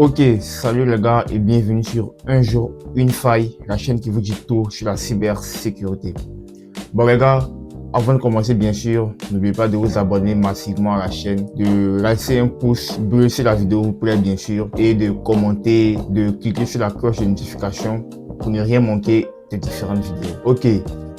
Ok, salut les gars et bienvenue sur Un jour, une faille, la chaîne qui vous dit tout sur la cybersécurité. Bon les gars, avant de commencer bien sûr, n'oubliez pas de vous abonner massivement à la chaîne, de laisser un pouce bleu si la vidéo vous plaît bien sûr, et de commenter, de cliquer sur la cloche de notification pour ne rien manquer des différentes vidéos. Ok,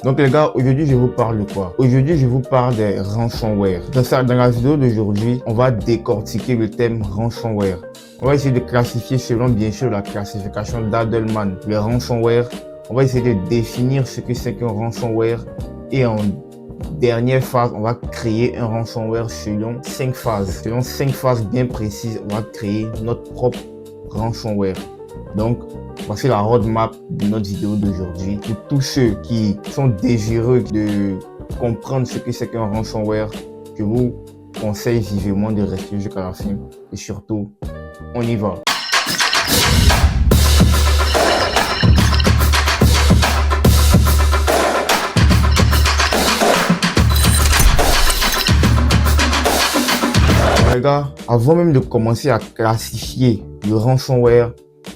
donc les gars, aujourd'hui je vous parle de quoi? Aujourd'hui je vous parle des ransomware. Dans la vidéo d'aujourd'hui, on va décortiquer le thème ransomware. On va essayer de classifier selon bien sûr la classification d'Adelman le ransomware. On va essayer de définir ce que c'est qu'un ransomware. Et en dernière phase, on va créer un ransomware selon 5 phases. Selon 5 phases bien précises, on va créer notre propre ransomware. Donc, voici la roadmap de notre vidéo d'aujourd'hui. Pour tous ceux qui sont désireux de comprendre ce que c'est qu'un ransomware, je vous conseille vivement de rester jusqu'à la fin. Et surtout, on y va. Les gars, avant même de commencer à classifier le ransomware,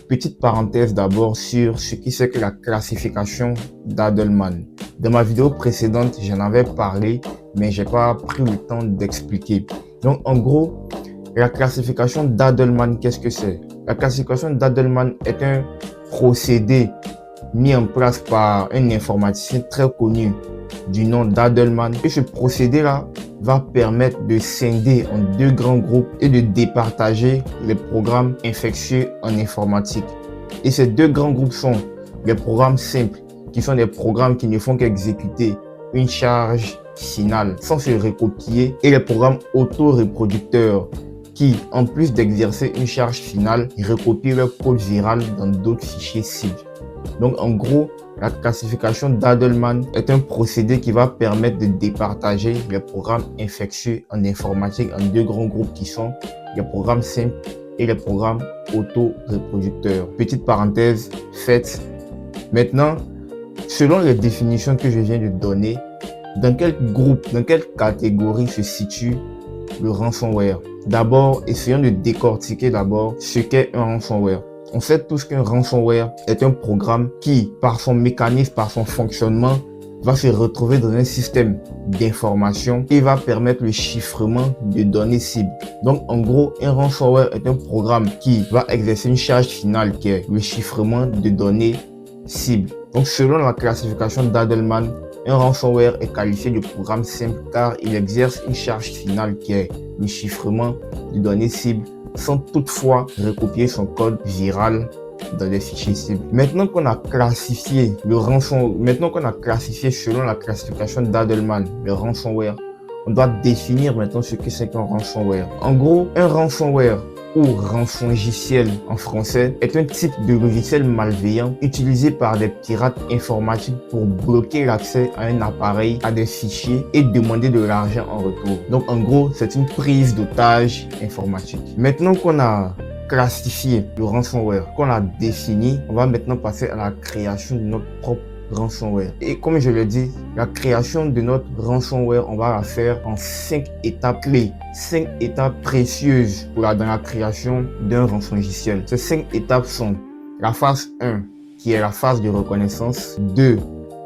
petite parenthèse d'abord sur ce qui c'est que la classification d'Adelman. Dans ma vidéo précédente, j'en avais parlé, mais j'ai pas pris le temps d'expliquer. Donc en gros, la classification d'Adelman, qu'est-ce que c'est? La classification d'Adelman est un procédé mis en place par un informaticien très connu du nom d'Adelman. Et ce procédé-là va permettre de scinder en deux grands groupes et de départager les programmes infectieux en informatique. Et ces deux grands groupes sont les programmes simples, qui sont des programmes qui ne font qu'exécuter une charge finale sans se recopier, et les programmes auto-reproducteurs qui, en plus d'exercer une charge finale, recopient leur code viral dans d'autres fichiers cibles. Donc en gros, la classification d'Adelman est un procédé qui va permettre de départager les programmes infectieux en informatique en deux grands groupes qui sont les programmes simples et les programmes auto-reproducteurs. Petite parenthèse faite. Maintenant, selon les définitions que je viens de donner, dans quel groupe, dans quelle catégorie se situe le ransomware? D'abord, essayons de décortiquer d'abord ce qu'est un ransomware. On sait tous qu'un ransomware est un programme qui, par son mécanisme, par son fonctionnement, va se retrouver dans un système d'information et va permettre le chiffrement de données cibles. Donc, en gros, un ransomware est un programme qui va exercer une charge finale qui est le chiffrement de données cibles. Donc, selon la classification d'Adelman, un ransomware est qualifié de programme simple car il exerce une charge finale qui est le chiffrement de données cibles sans toutefois recopier son code viral dans des fichiers cibles. Maintenant qu'on a classifié selon la classification d'Adelman le ransomware, on doit définir maintenant ce que c'est qu'un ransomware. En gros, un ransomware ou rançongiciel en français est un type de logiciel malveillant utilisé par des pirates informatiques pour bloquer l'accès à un appareil, à des fichiers et demander de l'argent en retour. Donc en gros, c'est une prise d'otage informatique. Maintenant qu'on a classifié le ransomware, qu'on a défini, on va maintenant passer à la création de notre propre ransomware. Et comme je l'ai dit, la création de notre ransomware, on va la faire en 5 étapes clés. 5 étapes précieuses dans la création d'un rançongiciel. Ces 5 étapes sont la phase 1, qui est la phase de reconnaissance. 2,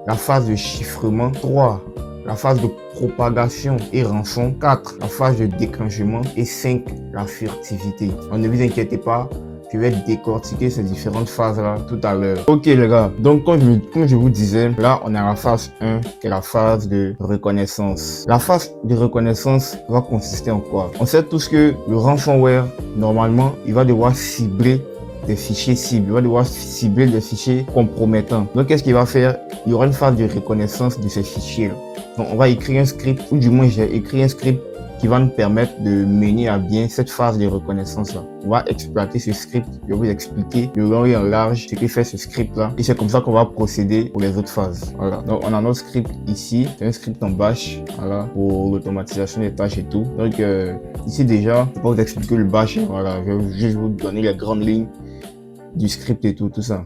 la phase de chiffrement. 3, la phase de propagation et rançon. 4, la phase de déclenchement. Et 5, la furtivité. Ne vous inquiétez pas, je vais décortiquer ces différentes phases-là tout à l'heure. Ok les gars, donc comme je vous disais, là on est à la phase 1 qui est la phase de reconnaissance. La phase de reconnaissance va consister en quoi? On sait tous que le ransomware, normalement, il va devoir cibler des fichiers cibles, il va devoir cibler des fichiers compromettants. Donc qu'est-ce qu'il va faire? Il y aura une phase de reconnaissance de ces fichiers-là. Donc on va écrire un script, ou du moins j'ai écrit un script qui va nous permettre de mener à bien cette phase de reconnaissance là. On va exploiter ce script, je vais vous expliquer de long et en large ce que fait ce script là, et c'est comme ça qu'on va procéder pour les autres phases. Voilà, donc on a notre script ici, c'est un script en bash, voilà, pour l'automatisation des tâches et tout. Donc ici déjà, je vais pas vous expliquer le bash, voilà, je vais juste vous donner les grandes lignes du script et tout ça.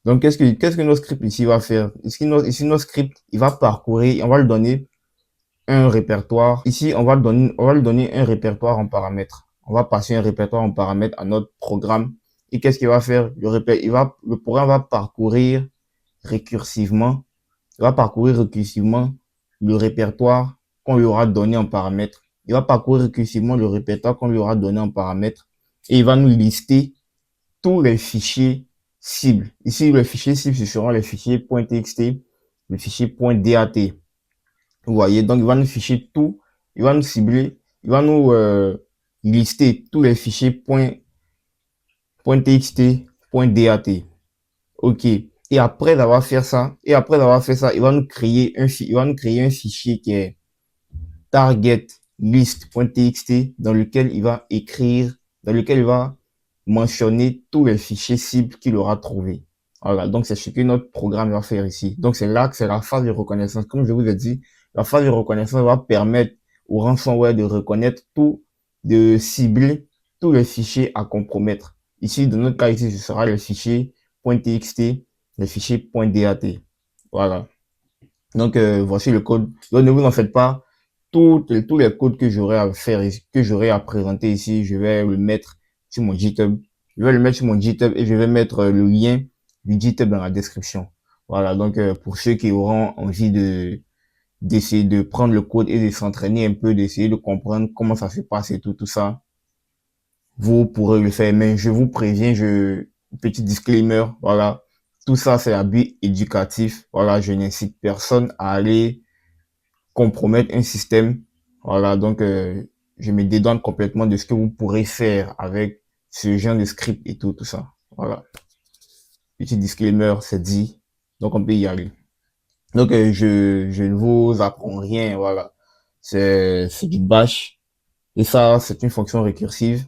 Donc qu'est-ce que notre script ici va faire? Ici notre script, il va parcourir, on va lui donner un répertoire. Ici, on va lui donner un répertoire en paramètres. on va passer un répertoire en paramètre à notre programme. Et qu'est-ce qu'il va faire? Le programme va parcourir récursivement, le répertoire qu'on lui aura donné en paramètre. Il va parcourir récursivement le répertoire qu'on lui aura donné en paramètre et il va nous lister tous les fichiers cibles. Ici, le fichier cible, ce seront les fichiers .txt, le fichier .dat. Vous voyez, donc il va nous ficher tout, il va nous cibler, il va nous lister tous les fichiers .txt, .dat. Ok. Et après d'avoir fait ça, il va nous créer un fichier qui est target list.txt dans lequel il va mentionner tous les fichiers cibles qu'il aura trouvés. Voilà, donc c'est ce que notre programme va faire ici. Donc c'est là que c'est la phase de reconnaissance. Comme je vous ai dit, la phase de reconnaissance va permettre au ransomware de reconnaître de cibler tous les fichiers à compromettre. Ici, dans notre cas ici, ce sera le fichier .txt, le fichier .dat. Voilà. Donc voici le code. Donc ne vous en faites pas. Tous les codes que j'aurai à faire, que j'aurai à présenter ici, je vais le mettre sur mon GitHub. Je vais le mettre sur mon GitHub et je vais mettre le lien du GitHub dans la description. Voilà, donc pour ceux qui auront envie d'essayer de prendre le code et de s'entraîner un peu, d'essayer de comprendre comment ça se passe et tout ça, vous pourrez le faire. Mais je vous préviens, petit disclaimer, voilà, tout ça c'est à but éducatif. Voilà, je n'incite personne à aller compromettre un système. Voilà, donc je me dédouane complètement de ce que vous pourrez faire avec ce genre de script et tout ça. Voilà. Petit disclaimer, c'est dit. Donc on peut y aller. Donc je ne vous apprends rien, voilà. C'est du bash. Et ça, c'est une fonction récursive.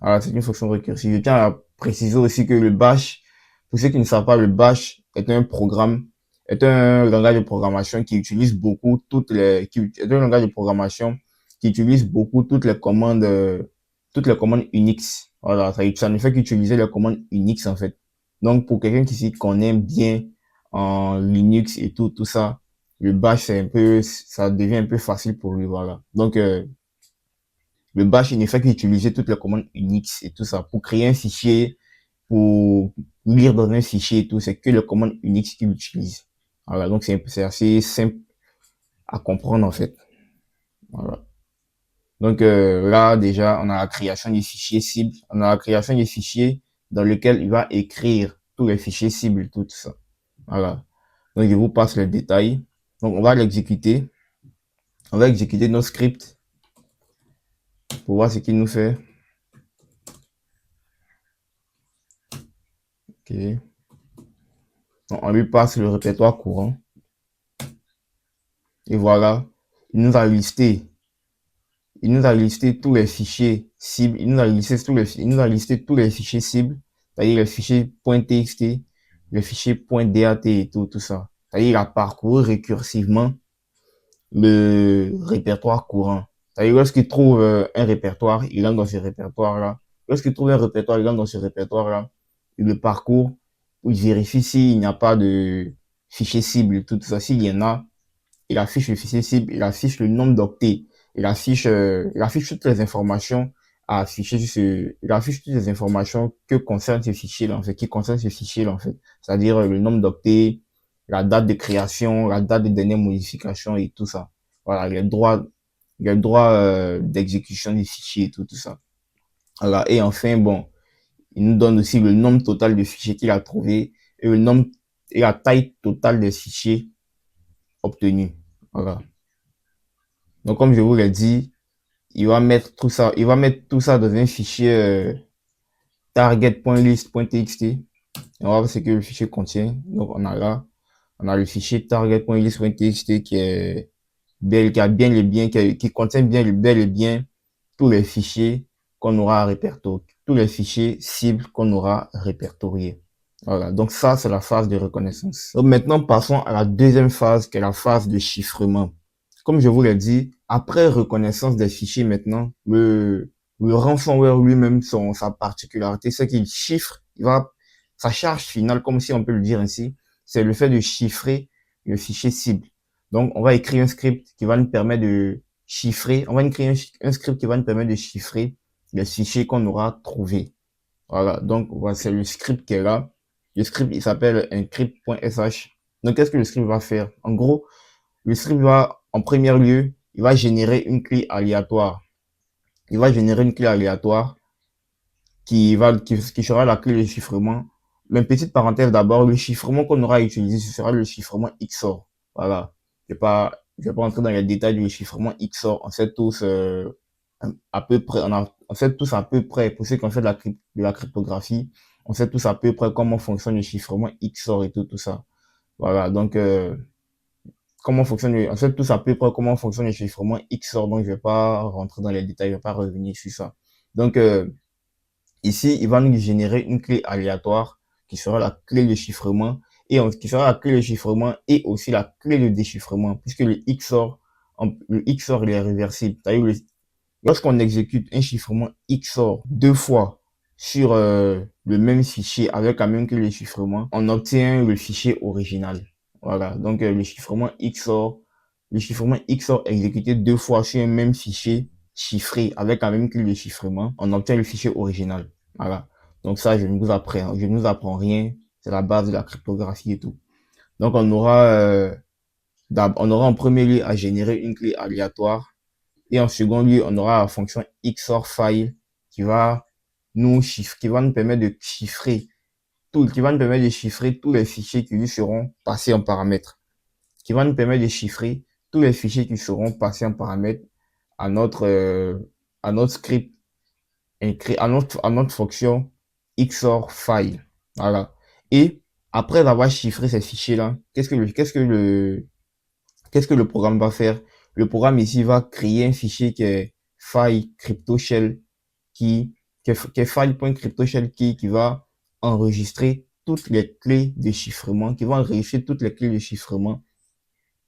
Voilà, c'est une fonction récursive. Je tiens à préciser aussi que le bash, pour ceux qui ne savent pas, le bash est un langage de programmation qui utilise beaucoup toutes les Unix. Voilà, ça ne fait qu'utiliser les commandes Unix en fait. Donc pour quelqu'un qui s'y connaît bien en Linux et tout ça, le bash ça devient un peu facile pour lui, voilà. Donc le bash il ne fait qu'utiliser toutes les commandes Unix et tout ça pour créer un fichier, pour lire dans un fichier et tout, c'est que les commandes Unix qu'il utilise. Voilà, donc c'est assez simple à comprendre en fait. Voilà. Donc là déjà, on a la création du fichier cible, on a la création du fichier dans lequel il va écrire tous les fichiers cibles, tout ça. Voilà. Donc je vous passe les détails. Donc on va l'exécuter. On va exécuter nos scripts pour voir ce qu'il nous fait. Ok. Donc, on lui passe le répertoire courant. Et voilà, il nous a listé tous les fichiers cibles, il nous a listé tous les fichiers cibles, c'est-à-dire les fichiers .txt, les fichiers .dat et tout ça. C'est-à-dire il a parcouru récursivement le répertoire courant. C'est-à-dire lorsqu'il trouve un répertoire, il entre dans ce répertoire-là. Lorsqu'il trouve un répertoire, il entre dans ce répertoire-là. Il le parcourt, il vérifie s'il n'y a pas de fichier cible, tout ça. S'il y en a, il affiche le fichier cible, il affiche le nombre d'octets, il affiche toutes les informations à afficher il affiche toutes les informations que concerne ce fichier-là, en fait, qui concerne ce fichier-là, en fait. C'est-à-dire le nombre d'octets, la date de création, la date de dernière modification et tout ça. Voilà, les droits d'exécution du fichier et tout ça. Voilà, et enfin, bon, il nous donne aussi le nombre total de fichiers qu'il a trouvé et le nombre et la taille totale des fichiers obtenus. Voilà. Donc, comme je vous l'ai dit, il va mettre tout ça dans un fichier target.list.txt. Et on va voir ce que le fichier contient. Donc, on a le fichier target.list.txt qui contient bel et bien tous les fichiers qu'on aura répertoriés, tous les fichiers cibles qu'on aura répertoriés. Voilà, donc ça, c'est la phase de reconnaissance. Donc maintenant, passons à la deuxième phase, qui est la phase de chiffrement. Comme je vous l'ai dit, après reconnaissance des fichiers maintenant, le ransomware lui-même, sa particularité, c'est qu'il chiffre, sa charge finale, comme si on peut le dire ainsi, c'est le fait de chiffrer le fichier cible. Donc, on va écrire un script qui va nous permettre de chiffrer, un script qui va nous permettre de chiffrer les fichiers qu'on aura trouvés. Voilà, donc voilà, c'est le script qui est là. Le script, il s'appelle encrypt.sh. Donc, qu'est-ce que le script va faire? En gros, le script va, en premier lieu, il va générer une clé aléatoire. Il va générer une clé aléatoire qui sera la clé de chiffrement. Mais une petite parenthèse d'abord, le chiffrement qu'on aura utilisé, ce sera le chiffrement XOR. Voilà. Je vais pas rentrer dans les détails du chiffrement XOR. On sait tous, à peu près, on sait tous à peu près, pour ceux qui ont fait de la cryptographie, on sait tous à peu près comment fonctionne le chiffrement XOR et tout ça. Voilà. Donc, on sait tous à peu près comment fonctionne le chiffrement XOR. Donc, je vais pas rentrer dans les détails, je vais pas revenir sur ça. Donc, ici, il va nous générer une clé aléatoire qui sera la clé de chiffrement qui sera la clé de chiffrement et aussi la clé de déchiffrement puisque le XOR il est réversible. Lorsqu'on exécute un chiffrement XOR deux fois sur le même fichier avec la même clé de chiffrement, on obtient le fichier original. Voilà. Donc, le chiffrement XOR exécuté deux fois sur un même fichier chiffré avec la même clé de chiffrement, on obtient le fichier original. Voilà. Donc ça, je ne vous apprends rien. C'est la base de la cryptographie et tout. Donc on aura en premier lieu à générer une clé aléatoire et en second lieu, on aura la fonction XOR file qui va qui va nous permettre de chiffrer qui va nous permettre de chiffrer tous les fichiers qui lui seront passés en paramètres, qui va nous permettre de chiffrer tous les fichiers qui seront passés en paramètres à à notre script à notre fonction XOR file. Voilà. Et après avoir chiffré ces fichiers-là, qu'est-ce que le programme va faire? Le programme ici va créer un fichier qui est file cryptoshell qui est file.cryptoshell qui va enregistrer toutes les clés de chiffrement, qui va enregistrer toutes les clés de chiffrement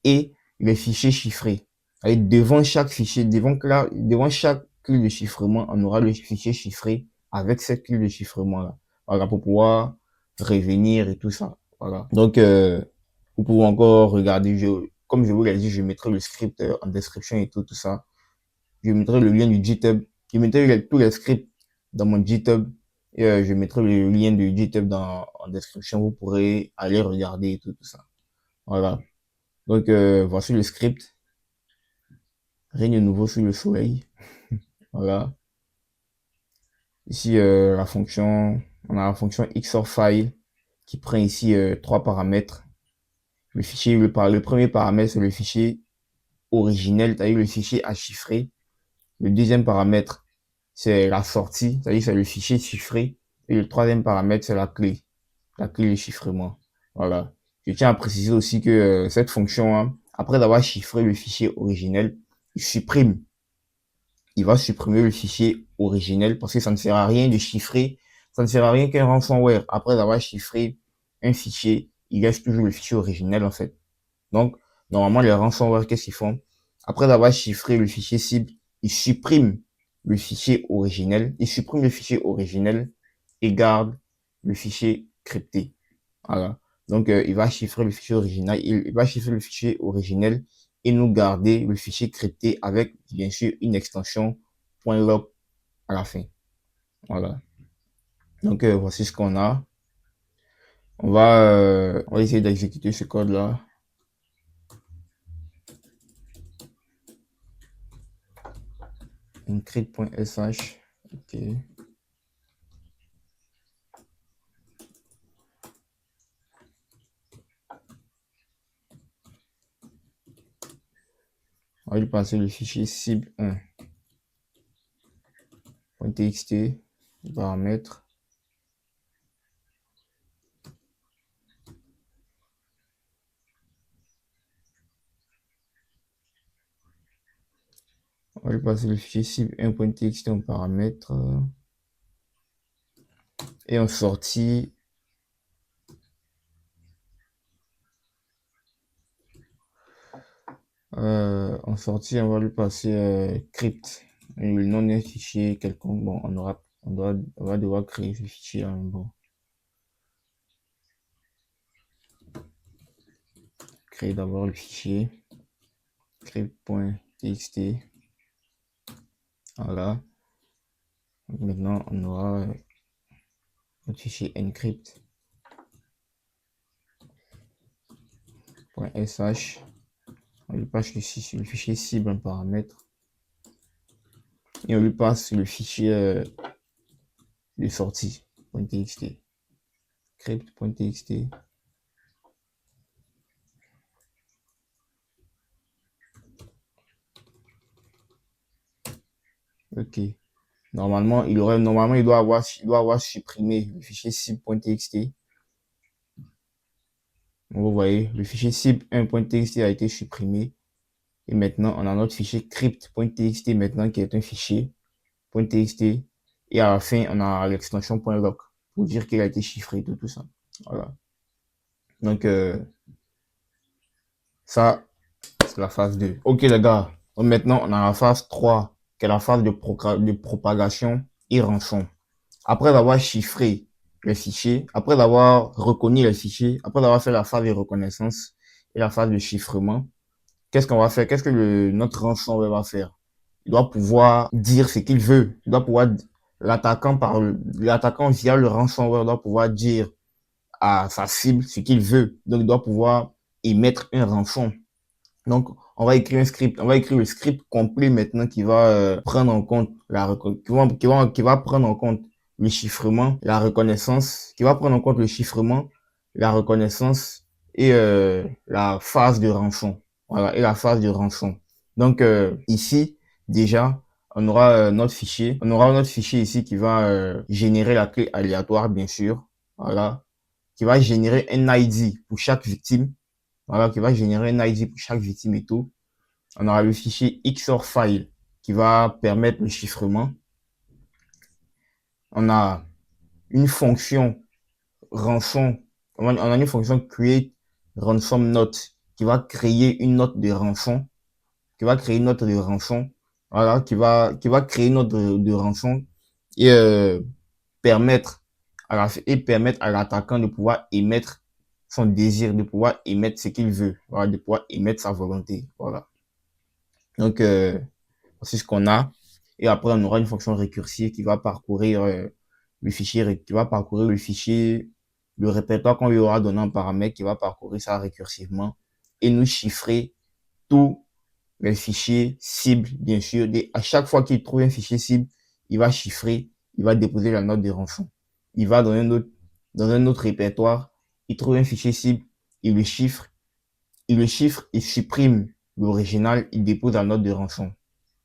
et les fichiers chiffrés. Et devant chaque clé de chiffrement, on aura le fichier chiffré avec cette clé de chiffrement-là. Voilà, pour pouvoir revenir et tout ça. Voilà. Donc, vous pouvez encore regarder, comme je vous l'ai dit, je mettrai le script en description et tout ça. Je mettrai le lien du GitHub. Je mettrai tous les scripts dans mon GitHub. Et je mettrai le lien du GitHub en description. Vous pourrez aller regarder et tout ça. Voilà. Donc, voici le script. Rien de nouveau sous le soleil. Voilà. Ici, on a la fonction XOR file qui prend ici trois paramètres. Le premier paramètre, c'est le fichier originel, c'est-à-dire le fichier à chiffrer. Le deuxième paramètre, c'est la sortie, c'est-à-dire c'est le fichier chiffré. Et le troisième paramètre, c'est la clé de chiffrement. Voilà. Je tiens à préciser aussi que cette fonction, hein, après avoir chiffré le fichier originel, il va supprimer le fichier originel parce que ça ne sert à rien de chiffrer, ça ne sert à rien qu'un ransomware, après avoir chiffré un fichier, il laisse toujours le fichier originel en fait. Donc, normalement, les ransomware, qu'est-ce qu'ils font? Après avoir chiffré le fichier cible, ils suppriment le fichier originel, et gardent le fichier crypté. Voilà. Donc, il va chiffrer le fichier original, il va chiffrer le fichier originel et nous garder le fichier crypté avec, bien sûr, une extension .log à la fin. Voilà. Donc, voici ce qu'on a. On va essayer d'exécuter ce code-là. Encrypt.sh. Ok. On va lui passer le fichier cible 1.txt, paramètres. On va lui passer le fichier cible 1.txt en paramètres. Et en sortie, on va lui passer crypt. Et le nom d'un fichier quelconque. Bon, on va devoir créer ce fichier là. Bon. Créer d'abord le fichier crypt.txt. Voilà. Donc maintenant, on aura notre fichier encrypt.sh. On lui passe le fichier cible un paramètre. Et on lui passe le fichier de sortie.txt. Script.txt. Ok. Normalement, il doit avoir supprimé le fichier cible.txt. Vous voyez, le fichier cible1.txt a été supprimé. Et maintenant, on a notre fichier crypt.txt maintenant qui est un fichier .txt. Et à la fin, on a l'extension .log pour dire qu'il a été chiffré, tout ça. Voilà. Donc, ça, c'est la phase 2. Ok, les gars. Donc maintenant, on a la phase 3, qui est la phase de propagation et rançon. Après avoir chiffré les fichiers, après avoir reconnu les fichiers, après avoir fait la phase de reconnaissance et la phase de chiffrement, qu'est-ce qu'on va faire? Qu'est-ce que notre ransomware va faire? Il doit pouvoir dire ce qu'il veut. Il doit pouvoir, l'attaquant via le ransomware doit pouvoir dire à sa cible ce qu'il veut. Donc, il doit pouvoir émettre un rançon. Donc, on va écrire un script. On va écrire le script complet maintenant qui va prendre en compte qui va prendre en compte le chiffrement, la reconnaissance, qui va prendre en compte le chiffrement, la reconnaissance et la phase de rançon. Voilà, et la phase de rançon. Donc, ici, déjà, on aura notre fichier ici qui va générer la clé aléatoire, bien sûr. Voilà, qui va générer un ID pour chaque victime. Voilà, qui va générer un ID pour chaque victime et tout. On aura le fichier XOR file qui va permettre le chiffrement. On a une fonction rançon. On a une fonction create ransom note qui va créer une note de rançon. Qui va créer une note de rançon. Voilà, qui va créer une note de rançon et permettre à l'attaquant de pouvoir émettre son désir, de pouvoir émettre ce qu'il veut, voilà, de pouvoir émettre sa volonté. Voilà. Donc, c'est ce qu'on a. Et après, on aura une fonction récursive qui va parcourir le fichier, le répertoire qu'on lui aura donné en paramètre, qui va parcourir ça récursivement et nous chiffrer tous les fichiers cibles, bien sûr. À chaque fois qu'il trouve un fichier cible, il va chiffrer, il va déposer la note de rançon. Il va dans un autre répertoire, il trouve un fichier cible, il le chiffre, il supprime l'original, il dépose la note de rançon.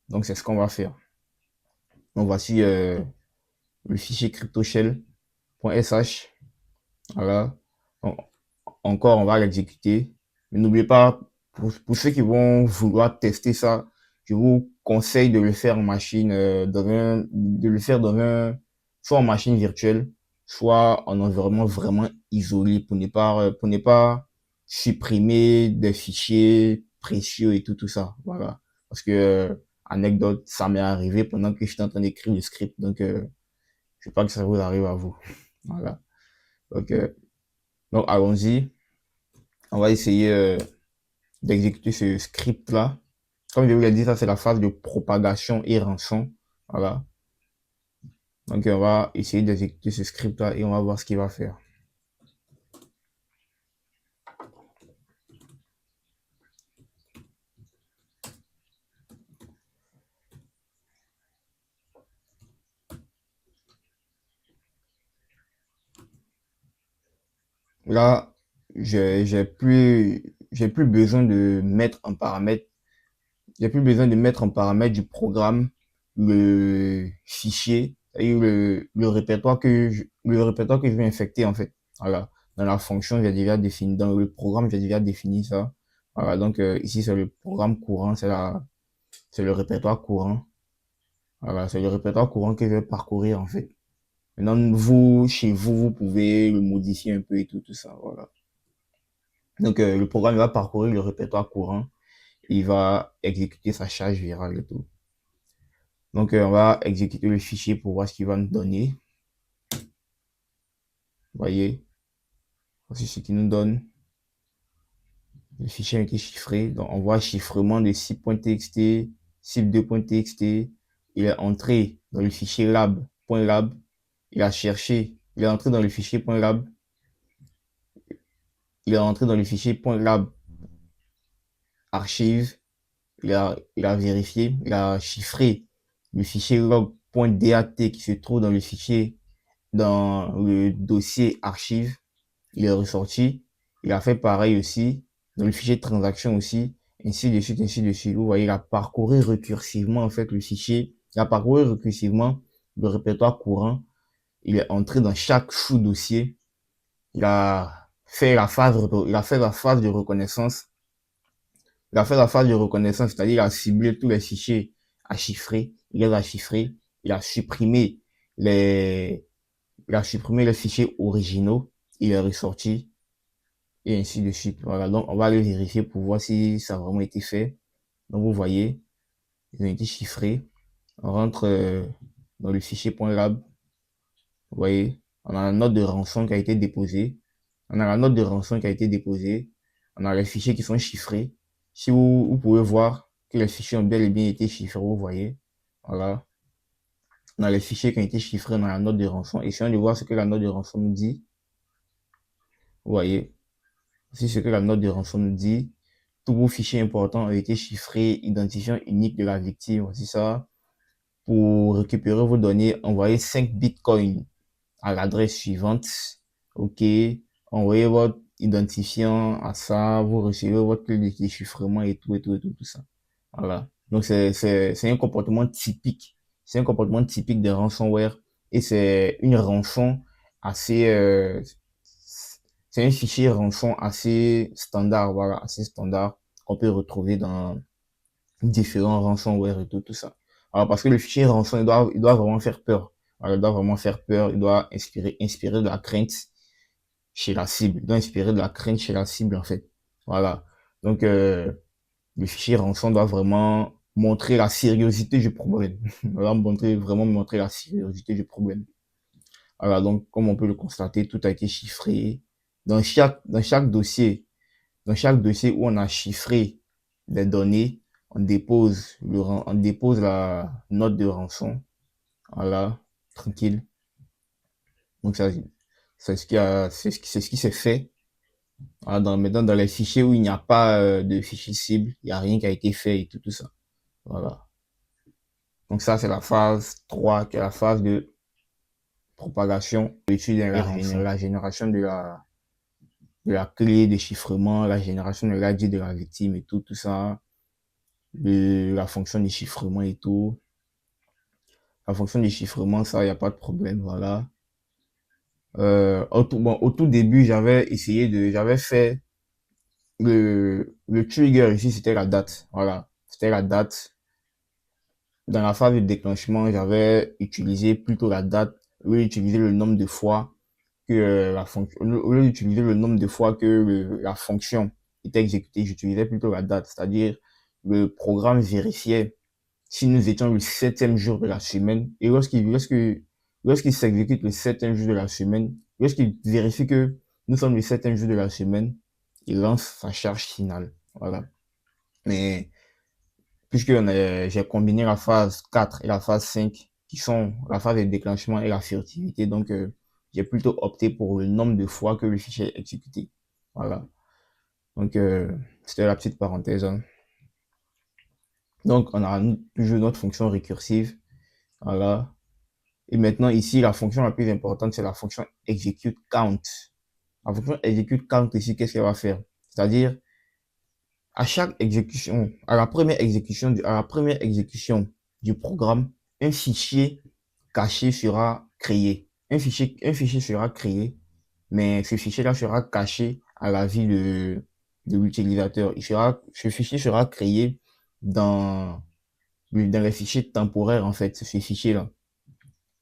Donc, c'est ce qu'on va faire. Donc, voici le fichier cryptoshell.sh. Voilà. Donc, encore, on va l'exécuter. Mais n'oubliez pas, pour ceux qui vont vouloir tester ça, je vous conseille de le faire en machine, soit en machine virtuelle, soit en environnement vraiment isolé pour ne pas supprimer des fichiers précieux et tout ça. Voilà. Parce que, anecdote, ça m'est arrivé pendant que j'étais en train d'écrire le script. Donc, je veux pas que ça vous arrive à vous. Voilà. Donc, allons-y. On va essayer d'exécuter ce script-là. Comme je vous l'ai dit, ça c'est la phase de propagation et rançon. Voilà. Donc on va essayer d'exécuter ce script-là et on va voir ce qu'il va faire. Là, j'ai plus besoin de mettre en paramètre. J'ai plus besoin de mettre en paramètre du programme le fichier et le répertoire que je vais infecter en fait. Voilà. Dans la fonction, j'ai déjà défini, dans le programme, j'ai déjà défini ça. Voilà. Donc, ici, c'est le programme courant, c'est le répertoire courant. Voilà. C'est le répertoire courant que je vais parcourir en fait. Maintenant, vous, chez vous, vous pouvez le modifier un peu et tout ça. Voilà. Donc, le programme va parcourir le répertoire courant. Il va exécuter sa charge virale et tout. Donc, on va exécuter le fichier pour voir ce qu'il va nous donner. Vous voyez, voici ce qu'il nous donne. Le fichier a été chiffré. Donc, on voit chiffrement de cible.txt, cible2.txt. Il est entré dans le fichier lab .lab, il a cherché, il est entré dans le fichier .lab, il est entré dans le fichier .lab archive, il a vérifié, il a chiffré le fichier log.dat qui se trouve dans le fichier, dans le dossier archive, il est ressorti, il a fait pareil aussi, dans le fichier transaction aussi, ainsi de suite, ainsi de suite. Vous voyez, il a parcouru récursivement, en fait, le fichier, il a parcouru récursivement le répertoire courant, il est entré dans chaque sous-dossier, il a fait la phase, il a fait la phase de reconnaissance, il a fait la phase de reconnaissance, c'est-à-dire il a ciblé tous les fichiers à chiffrer, il les a chiffrés, il a supprimé les, il a supprimé les fichiers originaux, il est ressorti, et ainsi de suite. Voilà, donc on va aller vérifier pour voir si ça a vraiment été fait. Donc vous voyez, ils ont été chiffrés. On rentre dans le fichier .lab. Vous voyez, on a la note de rançon qui a été déposée. On a la note de rançon qui a été déposée. On a les fichiers qui sont chiffrés. Si vous pouvez voir que les fichiers ont bel et bien été chiffrés, vous voyez. Voilà. On a les fichiers qui ont été chiffrés dans la note de rançon. Essayons de voir ce que la note de rançon nous dit. Vous voyez. C'est ce que la note de rançon nous dit. Tous vos fichiers importants ont été chiffrés, identifiant unique de la victime. Voici ça. Pour récupérer vos données, envoyez 5 bitcoins à l'adresse suivante. OK. Envoyez votre identifiant à ça. Vous recevez votre clé de déchiffrement et tout, tout ça. Voilà. Donc, c'est un comportement typique. C'est un comportement typique de ransomware. Et c'est une rançon assez, c'est un fichier rançon assez standard, voilà, assez standard qu'on peut retrouver dans différents ransomware et tout ça. Alors, parce que le fichier rançon, il doit vraiment faire peur. Alors, il doit vraiment faire peur, il doit inspirer de la crainte chez la cible. Il doit inspirer de la crainte chez la cible, en fait. Voilà. Donc, le fichier rançon doit vraiment montrer la sérieuxité du problème. Voilà, vraiment montrer la sérieuxité du problème. Voilà, donc, comme on peut le constater, tout a été chiffré. Dans chaque dossier où on a chiffré les données, on dépose la note de rançon. Voilà, tranquille. Donc ça, c'est ce qui s'est fait. Voilà, maintenant, dans les fichiers où il n'y a pas de fichier cible, il n'y a rien qui a été fait et tout ça. Voilà. Donc ça, c'est la phase 3, qui est la phase de propagation, l'étude et la génération de la clé de chiffrement, la génération de l'AD de la victime et tout ça, de la fonction de chiffrement et tout. La fonction de chiffrement, ça, il n'y a pas de problème, voilà. Au tout début, j'avais fait le trigger ici, c'était la date, voilà. C'était la date. Dans la phase de déclenchement, j'avais utilisé plutôt la date, au lieu d'utiliser le nombre de fois que la fonction, au lieu d'utiliser le nombre de fois que la fonction était exécutée, j'utilisais plutôt la date, c'est-à-dire le programme vérifiait si nous étions le 7e jour de la semaine, et lorsqu'il s'exécute le 7e jour de la semaine, lorsqu'il vérifie que nous sommes le 7e jour de la semaine, il lance sa charge finale. Voilà. Mais, j'ai combiné la phase 4 et la phase 5, qui sont la phase de déclenchement et la furtivité, donc, j'ai plutôt opté pour le nombre de fois que le fichier est exécuté. Voilà. Donc, c'était la petite parenthèse, hein. Donc, on a toujours notre fonction récursive. Voilà. Et maintenant, ici, la fonction la plus importante, c'est la fonction execute count. La fonction execute count ici, qu'est-ce qu'elle va faire? C'est-à-dire, à chaque exécution, à la première exécution du programme, un fichier caché sera créé. Un fichier sera créé, mais ce fichier-là sera caché à la vue de l'utilisateur. Ce fichier sera créé dans les fichiers temporaires, en fait, ce fichier-là.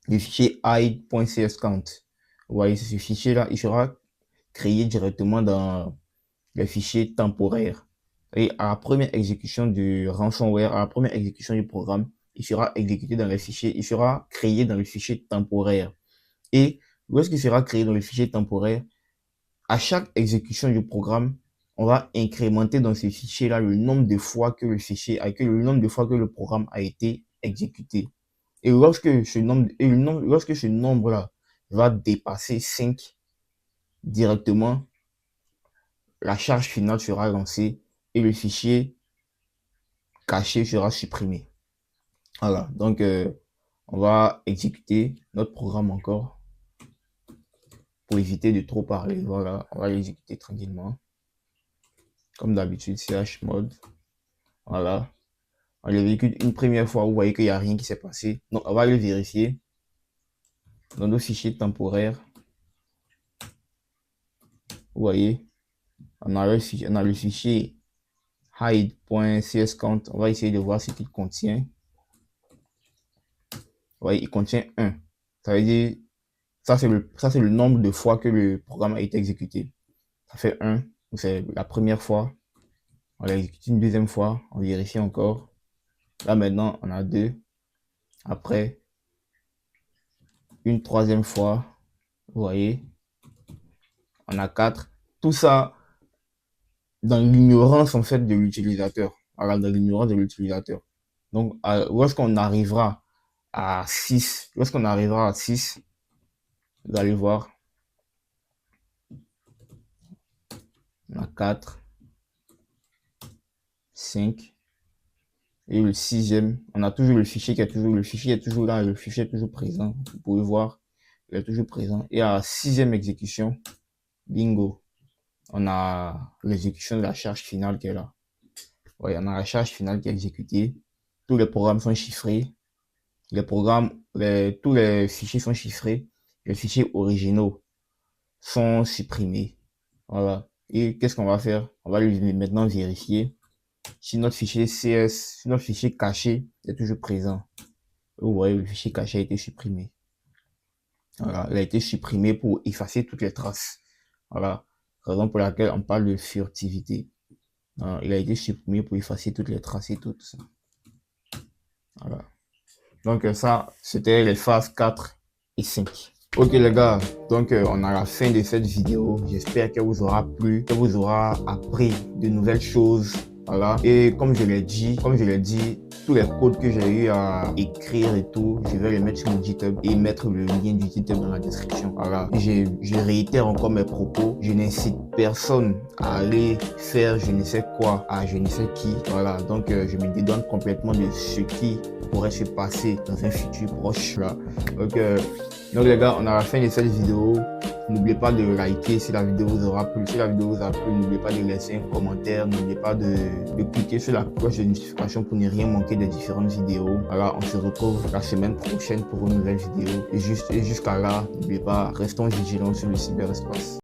Le fichier hide.cscount. Vous voyez, ce fichier-là, il sera créé directement dans les fichiers temporaires. Et à la première exécution du ransomware, à la première exécution du programme, il sera exécuté dans les fichiers, il sera créé dans le fichier temporaire. Et lorsqu'il sera créé dans le fichier temporaire, à chaque exécution du programme, on va incrémenter dans ce fichier-là le nombre de fois que le programme a été exécuté. Et lorsque ce nombre-là va dépasser 5 directement, la charge finale sera lancée et le fichier caché sera supprimé. Voilà, donc on va exécuter notre programme encore pour éviter de trop parler. Voilà, on va l'exécuter tranquillement. Comme d'habitude, chmod. Voilà. On l'exécute une première fois, vous voyez qu'il n'y a rien qui s'est passé. Donc, on va le vérifier dans nos fichiers temporaires. Vous voyez, on a le fichier hide.cscount. On va essayer de voir ce qu'il contient. Vous voyez, il contient 1. Ça veut dire, ça c'est le nombre de fois que le programme a été exécuté. Ça fait 1. C'est la première fois. On l'exécute une deuxième fois. On vérifie encore. Là maintenant, on a 2. Après, une troisième fois. Vous voyez, on a 4. Tout ça dans l'ignorance en fait de l'utilisateur. Voilà, dans l'ignorance de l'utilisateur. Donc, lorsqu'on arrivera à 6, vous allez voir, on a 4, 5, et le sixième, on a toujours le fichier qui est toujours, le fichier est toujours là, le fichier est toujours présent. Vous pouvez voir, il est toujours présent. Et à la 6e exécution, bingo, on a l'exécution de la charge finale qui est là. Ouais, on a la charge finale qui est exécutée. Tous les programmes sont chiffrés. Tous les fichiers sont chiffrés. Les fichiers originaux sont supprimés. Voilà. Et qu'est-ce qu'on va faire? On va maintenant vérifier si notre fichier CS, si notre fichier caché est toujours présent. Vous voyez, le fichier caché a été supprimé. Voilà. Il a été supprimé pour effacer toutes les traces. Voilà. Raison pour laquelle on parle de furtivité. Il a été supprimé pour effacer toutes les traces et tout ça. Voilà. Donc ça, c'était les phases 4 et 5. Ok les gars, donc on a la fin de cette vidéo. J'espère qu'elle vous aura plu, qu'elle vous aura appris de nouvelles choses. Voilà. Et comme je l'ai dit, tous les codes que j'ai eu à écrire et tout, je vais les mettre sur mon GitHub et mettre le lien du GitHub dans la description. Voilà. Je réitère encore mes propos. Je n'incite personne à aller faire je ne sais quoi à je ne sais qui. Voilà. Donc je me dédouane complètement de ce qui pourrait se passer dans un futur proche. Là. Donc les gars, on a la fin de cette vidéo. N'oubliez pas de liker si la vidéo vous aura plu. Si la vidéo vous a plu, n'oubliez pas de laisser un commentaire. N'oubliez pas de cliquer sur la cloche de notification pour ne rien manquer des différentes vidéos. Voilà, on se retrouve la semaine prochaine pour une nouvelle vidéo. Et jusqu'à là, n'oubliez pas, restons vigilants sur le cyberespace.